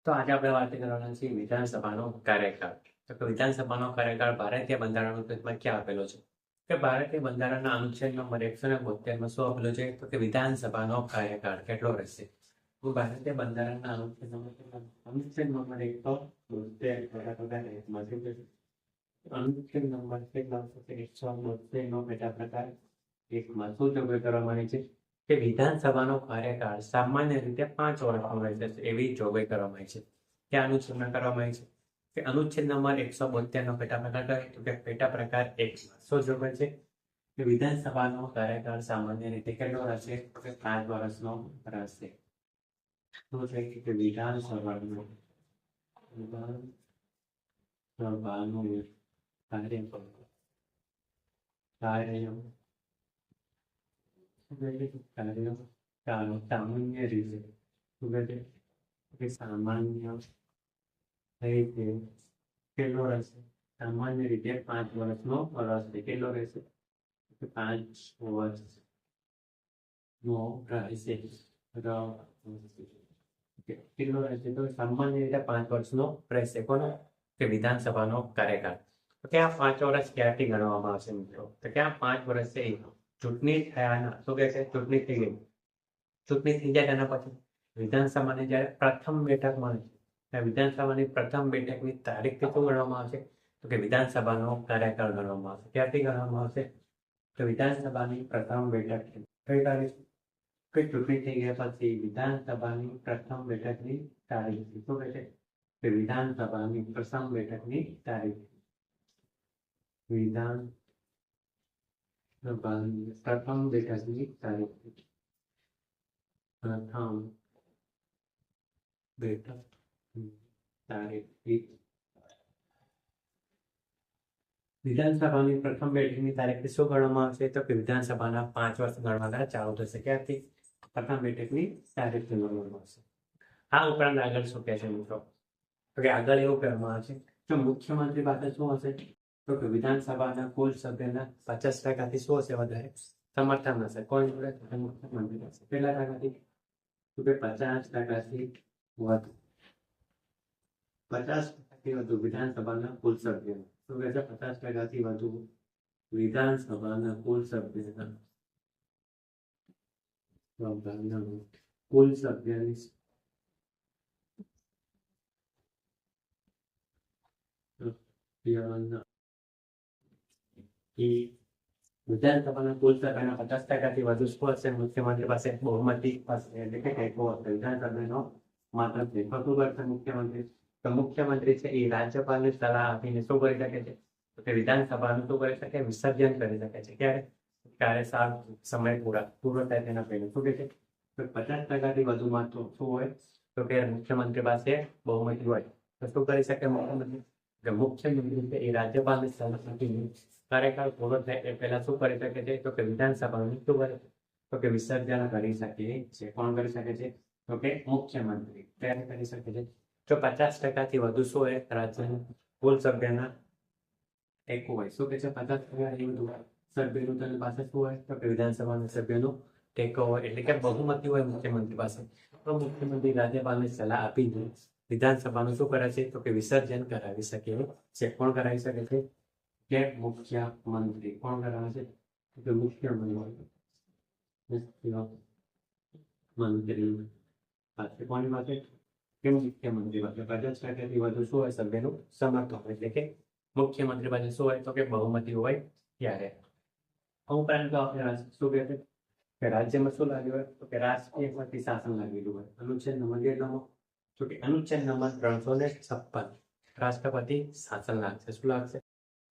તો આજે આપણે વાત કરવાના છીએ વિધાનસભાનો કાર્યકાળ. તો કે વિધાનસભાનો કાર્યકાળ ભારતીય બંધારણ અનુચ્છેદમાં ક્યાં આપેલો છે? કે ભારતીય બંધારણના અનુચ્છેદ નંબર 172 શું આપેલો છે? તો કે વિધાનસભાનો કાર્યકાળ કેટલો રહેશે? તો ભારતીય બંધારણના અનુચ્છેદ નંબર 172 અનુચ્છેદ નંબર 172 નો પેટા પ્રકાર 1 માં શું જોગવાઈ કરવામાં આવી છે? કે વિધાનસભાનો કાર્યકાળ સામાન્ય રીતે 5 વર્ષનો રહેશે એવી જોગવાઈ કરવામાં આવી છે. ક્યાં અનુચ્છેદમાં કરવામાં આવી છે? કે અનુચ્છેદ નંબર 172 નો પેટા પ્રકાર કયો? તો કે પેટા પ્રકાર 1 માં શું જોગવાઈ છે? કે વિધાનસભાનો કાર્યકાળ સામાન્ય રીતે કેટલો રહેશે? તો કે 5 વર્ષનો રહેશે. શું છે કે વિધાનસભાનો સામાન્ય રીતે કેટલો રહેશે? સામાન્ય રીતે 5 વર્ષનો રહેશે. કેટલો રહેશે? 5 વર્ષનો રહેશે. કેટલો રહેશે? તો સામાન્ય રીતે 5 વર્ષનો રહેશે. કોનો? કે વિધાનસભાનો કાર્યકાળ. તો કે આ 5 વર્ષ ક્યારથી ગણવામાં આવશે મિત્રો? તો કે આ 5 વર્ષે ચૂંટણી થયાના શું કહે છે? ચૂંટણી થઈ ગઈ. ચૂંટણી થઈ જાય તેના પછી વિધાનસભાની જ્યારે પ્રથમ બેઠક મળે છે, વિધાનસભાની પ્રથમ બેઠકની તારીખથી શું ગણવામાં આવશે? તો કે વિધાનસભાનો કાર્યકાળ ગણવામાં આવશે. ક્યારથી ગણવામાં આવશે? તો વિધાનસભાની પ્રથમ બેઠક કઈ તારીખ? કે ચૂંટણી થઈ ગયા પછી વિધાનસભાની પ્રથમ બેઠકની તારીખ શું કહે છે? કે વિધાનસભાની પ્રથમ બેઠકની તારીખ. વિધાનસભાની પ્રથમ બેઠકની તારીખ. પ્રથમ બેઠક તારીખ. વિધાનસભાની પ્રથમ બેઠકની તારીખથી શું ગણવામાં આવશે? તો કે વિધાનસભાના 5 વર્ષ ગણવાના ચાલુ થશે. ક્યાંથી? પ્રથમ બેઠકની તારીખથી ગણવામાં આવશે. આ ઉપરાંત આગળ શું કહે છે મિત્રો? તો કે આગળ એવું કહેવામાં આવે છે કે મુખ્યમંત્રી પાસે શું હશે? તો કે વિધાનસભાના કુલ સભ્યના 50% શું હશે? વધારે સમર્થન હશે. કોણ જોડે? મુખ્યમંત્રી પાસે. કેટલા ટકાથી? તો કે 50%થી વધુ. 50%થી વધુ વિધાનસભાના કુલ સભ્યો. શું કહે છે? 50%થી વધુ વિધાનસભાના કુલ સભ્યના કુલ સભ્યની વિધાનસભાના કુલ સભ્યના 50%થી વધુ શું હશે? મુખ્યમંત્રી પાસે બહુમતી પાસે. એટલે કે ટેકો હશે. વિધાનસભાનો માત્ર ટેકો શું કરશે મુખ્યમંત્રી? તો મુખ્યમંત્રી છે એ રાજ્યપાલને સલાહ આપીને શું કરી શકે છે? તો કે વિધાનસભાનું શું કરી શકે? વિસર્જન કરી શકે છે. ક્યારે? કાર્યકાળ સમય પૂરો થાય તેના પહેલા. શું કહે છે? તો 50%થી વધુમાં તો શું હોય? તો કે મુખ્યમંત્રી પાસે બહુમતી હોય તો શું કરી શકે મુખ્યમંત્રી? કે મુખ્યમંત્રી છે એ રાજ્યપાલને સલાહ આપીને કાર્યકાળ પૂરો થાય એ પહેલા શું કરી શકે છે? તો કે વિધાનસભાનું શું કરે? તો કે વિસર્જન કરી શકે છે. કોણ કરી શકે છે? તો કે મુખ્યમંત્રી. ક્યારે કરી શકે છે? જો 50%થી વધુ શું હોય? રાજ્યના કુલ સભ્યના ટેકો હોય. શું કે છે? 50%થી વધુ સભ્યનું તેની પાસે શું હોય? તો કે વિધાનસભાના સભ્યનું ટેકો હોય. એટલે કે બહુમતી હોય મુખ્યમંત્રી પાસે. તો મુખ્યમંત્રી રાજ્યપાલને સલાહ આપીને વિધાનસભાનું શું કરે છે? તો કે વિસર્જન કરાવી શકે છે. કોણ કરાવી શકે છે? કે મુખ્યમંત્રી. કોણ કરાવે છે? તો મુખ્યમંત્રી પાસે. કોની પાસે? કે મુખ્યમંત્રી પાસે. 50%થી વધુ શું હોય? સભ્યનું સમર્થન. એટલે કે મુખ્યમંત્રી પાસે શું હોય? તો કે બહુમતી હોય ત્યારે. ઉપરાંત શું કહે છે? કે રાજ્યમાં શું લાગ્યું હોય? તો કે રાષ્ટ્રીય શાસન લાગેલું હોય. અનુચ્છેદ નંબર કેટલામો? તો કે અનુચ્છેદ નંબર 356 રાષ્ટ્રપતિ શાસન લાગશે. શું લાગશે?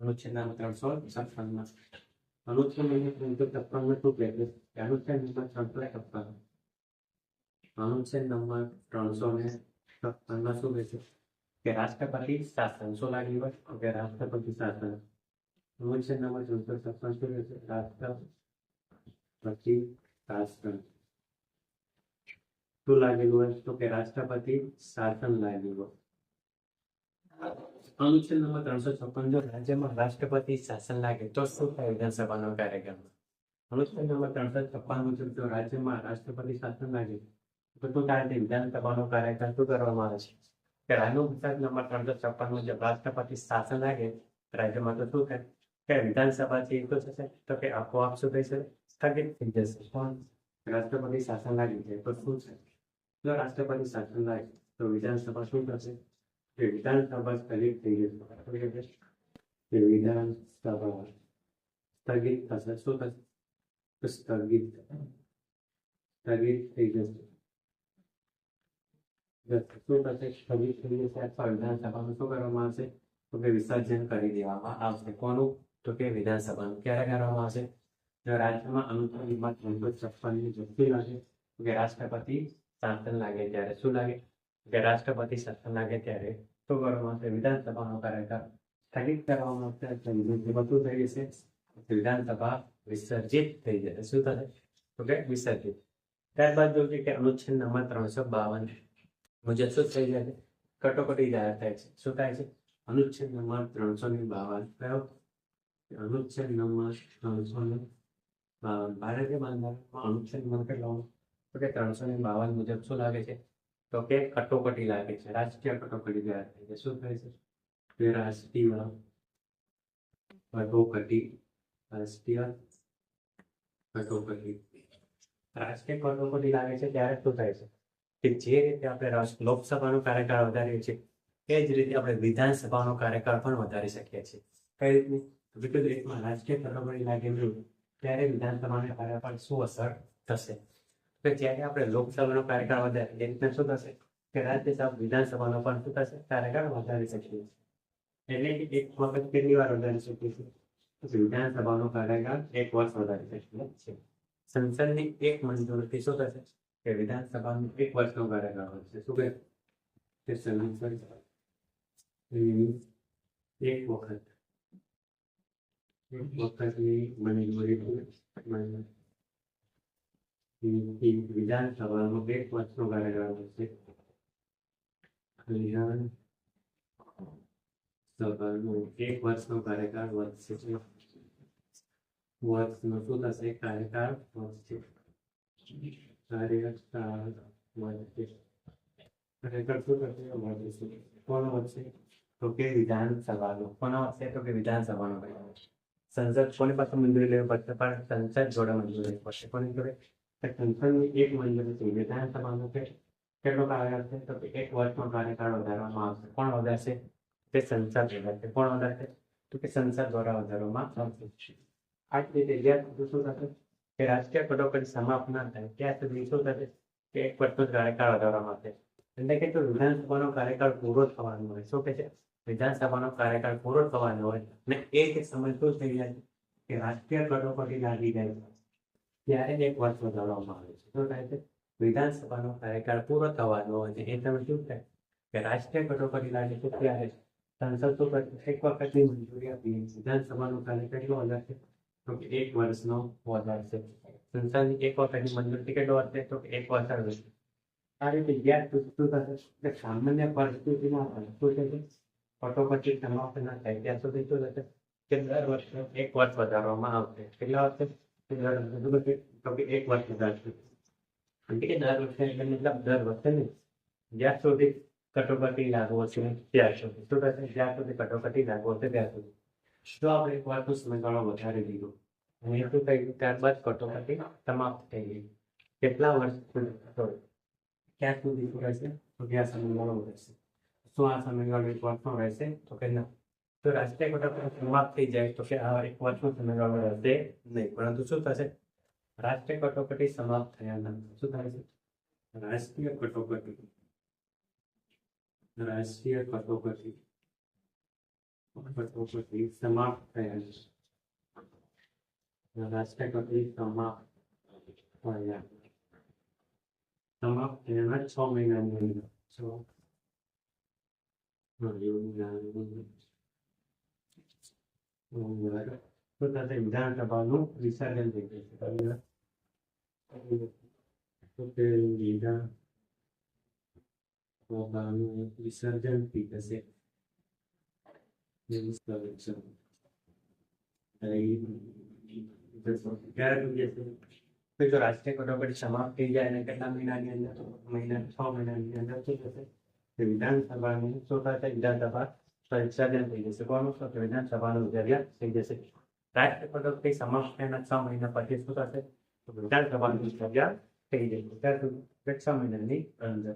અનુચ્છેદ નંબર 356 અનુચ્છેદ નંબર 356 શું કહે છે? અનુચ્છેદ નંબર 356 અનુચ્છેદ નંબર 356 શું કહે છે? કે રાષ્ટ્રપતિ શાસન શું લાગ્યું હોય? તો કે રાષ્ટ્રપતિ શાસન. અનુચ્છેદ નંબર 356 શું કહે છે? રાષ્ટ્રપતિ શાસન શું લાગેલું હોય? તો કે રાષ્ટ્રપતિ શાસન લાગેલું હોય. અનુચ્છેદ નંબર 356 જો રાજ્યમાં રાષ્ટ્રપતિ શાસન લાગે તો શું થાય? વિધાનસભાનો કાર્યકાળમાં અનુચ્છેદ નંબર 356 મુજબ જો રાજ્યમાં રાષ્ટ્રપતિ શાસન લાગે તો શું થાય? વિધાનસભાનો કાર્યકાળ શું કરવામાં આવે છે? કે અનુચ્છેદ નંબર 356 મુજબ રાષ્ટ્રપતિ શાસન લાગે રાજ્યમાં તો શું થાય કે વિધાનસભાથી શું થશે તો કે આપોઆપ શું થઈ જશે સ્થગિત થઈ જશે પણ રાષ્ટ્રપતિ શાસન લાગી જાય તો શું છે જો રાષ્ટ્રપતિ શાસન લાગે તો વિધાનસભા શું થશે કે વિધાનસભા સ્થગિત થઈ જશે કે વિધાનસભા સ્થગિત થશે શું થશે તો સ્થગિત થઈ જશે શું થશે સ્થગિત થઈ જશે અથવા વિધાનસભાનું શું કરવામાં આવશે તો કે વિસર્જન કરી દેવામાં આવશે કોનું તો કે વિધાનસભાનું ક્યારે કરવામાં આવશે જો રાજ્યમાં અનુચ્છેદ 356 જોગવાઈ લાગે તો કે રાષ્ટ્રપતિ શાસન લાગે ત્યારે શું લાગે કે રાષ્ટ્રપતિ શાસન લાગે ત્યારે શું કરવામાં આવશે વિધાનસભાનો કાર્યકાળ સ્થગિત કરવામાં આવશે એટલે વિધાનસભા શું થઈ જશે વિધાનસભા વિસર્જિત થઈ જશે શું થશે તો કે વિસર્જિત ત્યારબાદ જોઈએ કે અનુચ્છેદ નંબર 352 મુજબ શું થઈ જાય છે કટોકટી જાહેર થાય છે શું થાય છે અનુચ્છેદ નંબર 352 કયો અનુચ્છેદ નંબર 352 ભારતીય બંધારણમાં અનુચ્છેદ નંબર કેટલો તો કે 352 મુજબ શું લાગે છે તો કે કટોકટી લાગે છે રાષ્ટ્રીય કટોકટી જાહેર થાય છે શું થાય છે કે રાષ્ટ્રીય કટોકટી રાષ્ટ્રીય કટોકટી લાગે છે ત્યારે શું થાય છે કે જે રીતે આપણે લોકસભાનો કાર્યકાળ વધારીએ છીએ એ જ રીતે આપણે વિધાનસભાનો કાર્યકાળ પણ વધારી શકીએ છીએ કઈ રીતની વિવિધ રીતમાં રાજકીય કટોકટી લાગે ત્યારે વિધાનસભાના કાર્યકાળ શું અસર થશે કે જ્યારે આપણે લોકસભાનો કાર્યકાળ વધારે એ રીતના શું થશે કે રાજ્યસભા વિધાનસભાનો પણ શું થશે કાર્યકાળ વધારી શકીએ છીએ એટલે કે એક વખત કેટલી વાર વધારી શકીએ છીએ વિધાનસભાનો કાર્યકાળ 1 વર્ષ વધારી શકીએ છીએ સંસદની એક મંજૂરીથી શું થશે કે વિધાનસભાનું 1 વર્ષનો કાર્યકાળ વધશે શું કહે કે સંસદ એક વખતની મંજૂરી વિધાનસભાનો 1 વર્ષનો કાર્યકાળ વધશે વિધાનસભાનો 1 વર્ષનો કાર્યકાળ વધશે વર્ષનો શું થશે કાર્યકાળ વધશે કોણ વધશે તો કે વિધાનસભાનો કોણ વધશે તો કે વિધાનસભાનો સંસદ કોની પાસે મંજૂરી લેવી પડશે પણ સંસદ જોડે મંજૂરી લેવી પડશે કોની જોડે સંસદની એક મંજૂરી છે વિધાનસભાનો કેટલો કાર્યકાળ છે તો કે 1 વર્ષનો કાર્યકાળ વધારવામાં આવશે કોણ વધારશે તે સંસદ વધારશે કોણ વધારશે તો કે સંસદ દ્વારા વધારવામાં આવશે આ જ રીતે જ્યાં સુધી શું થશે કે રાષ્ટ્રીય કટોકટી સમાપ્ત ના થાય ત્યાં સુધી શું થશે કે 1 વર્ષનો કાર્યકાળ વધારવામાં આવશે એટલે કે જો વિધાનસભાનો કાર્યકાળ પૂરો થવાનો હોય શું કે છે વિધાનસભાનો કાર્યકાળ પૂરો થવાનો હોય અને એ જ સમય શું થઈ જાય કે રાષ્ટ્રીય કટોકટી લાગી જાય ત્યારે 1 વર્ષ વધારવામાં આવે છે શું થાય છે વિધાનસભાનો કાર્યકાળ પૂરો થવાનો હોય એ સમય શું થાય કે રાષ્ટ્રીય કટોકટી લાગે છે ત્યારે સંસદ શું કરશે 1 વખતની મંજૂરી આપી વિધાનસભાનો કાર્યકાળ કેટલો વધારશે તો કે 1 વર્ષનો વધારશે સંસદની 1 વખતની મંજૂરી કેટલો વધશે તો કે 1 વર્ષ વધશે આ રીતે જ્યાં શું થશે કે સામાન્ય પરિસ્થિતિમાં શું થશે કટોકટી સમાપ્ત ના થાય ત્યાં સુધી શું થશે કે દર વર્ષે 1 વર્ષ વધારવામાં આવશે કેટલા વર્ષે તો કે 1 વર્ષ વધારશે એટલે કે દર વર્ષે એટલે મતલબ દર વર્ષે નહીં જ્યાં સુધી કટોકટી લાગુ હશે ત્યાં સુધી શું થશે જ્યાં સુધી કટોકટી લાગુ હશે ત્યાં સુધી જો આપણે 1 વર્ષનો સમયગાળો વધારી દીધો અને શું થઈ ગયું ત્યારબાદ કટોકટી સમાપ્ત થઈ ગઈ કેટલા વર્ષ ક્યાં સુધી શું રહેશે તો કે આ સમયગાળો રહેશે શું આ સમયગાળો 1 વર્ષનો રહેશે તો કે ના તો રાષ્ટ્રીય કટોકટી સમાપ્ત થઈ જાય તો કે આ 1 વર્ષનો સમયગાળો રહેશે નહીં પરંતુ શું થશે રાષ્ટ્રીય કટોકટી સમાપ્ત થયા નથી શું થાય છે રાષ્ટ્રીય કટોકટી સમાપ્ત થયા રાષ્ટ્રીય કટોકટી સમાપ્ત થયાના 6 મહિનાની અંદર વિધાનસભાનું વિસર્જન થઈ જશે વિસર્જન થઈ જશે જો રાષ્ટ્રીય કટોકટી સમાપ્ત થઈ જાય અને કેટલા મહિનાની અંદર 6 મહિનાની અંદર શું થશે તો વિધાનસભાની શું થશે? વિધાનસભા સર્જન થઈ જશે. કોનું? તો વિધાનસભાનું સર્જન થઈ જશે. રાષ્ટ્રપતિ સમાપ્ત થયાના 6 મહિના પછી શું થશે? તો વિધાનસભાનું સર્જન થઈ જશે. 6 મહિનાની અંદર